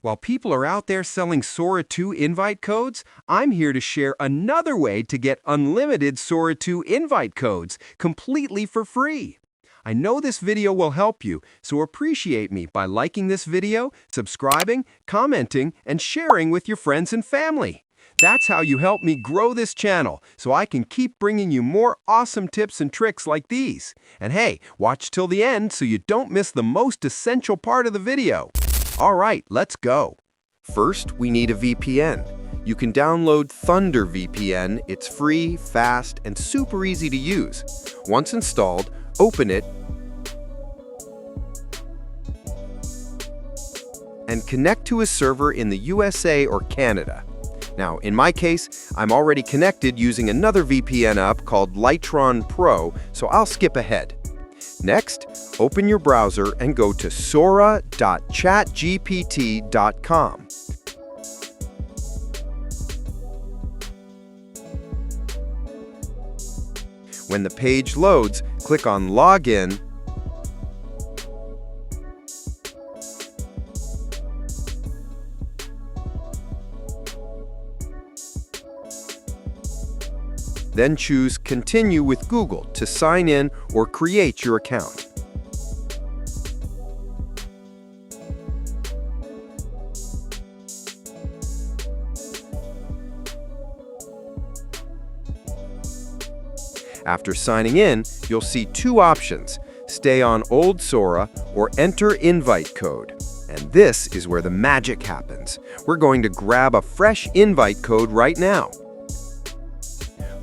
While people are out there selling Sora 2 invite codes, I'm here to share another way to get unlimited Sora 2 invite codes completely for free. I know this video will help you, so appreciate me by liking this video, subscribing, commenting, and sharing with your friends and family. That's how you help me grow this channel, so I can keep bringing you more awesome tips and tricks like these. And hey, watch till the end so you don't miss the most essential part of the video. All right, let's go. First, we need a VPN. You can download Thunder VPN. It's free, fast, and super easy to use. Once installed, open it and connect to a server in the USA or Canada. Now, in my case, I'm already connected using another VPN app called Lightron Pro, so I'll skip ahead. Next, open your browser and go to sora.chatgpt.com. When the page loads, click on Login . Then choose Continue with Google to sign in or create your account. After signing in, you'll see two options: stay on old Sora or enter invite code. And this is where the magic happens. We're going to grab a fresh invite code right now.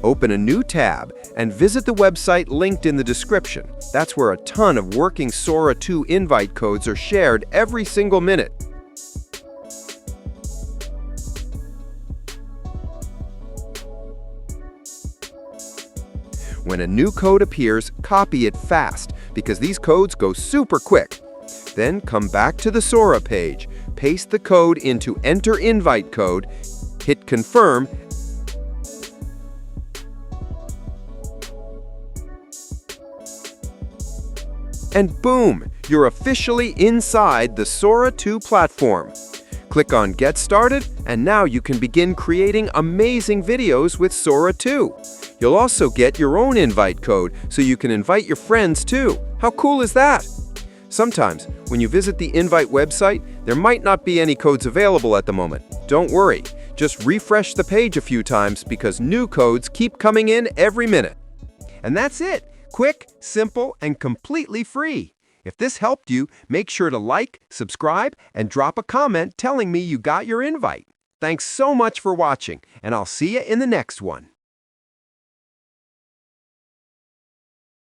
Open a new tab and visit the website linked in the description. That's where a ton of working Sora 2 invite codes are shared every single minute. When a new code appears, copy it fast, because these codes go super quick. Then come back to the Sora page, paste the code into Enter Invite Code, hit Confirm, and boom! You're officially inside the Sora 2 platform. Click on Get Started, and now you can begin creating amazing videos with Sora 2. You'll also get your own invite code, so you can invite your friends too. How cool is that? Sometimes, when you visit the invite website, there might not be any codes available at the moment. Don't worry, just refresh the page a few times because new codes keep coming in every minute. And that's it. Quick, simple, and completely free. If this helped you, make sure to like, subscribe, and drop a comment telling me you got your invite. Thanks so much for watching, and I'll see you in the next one.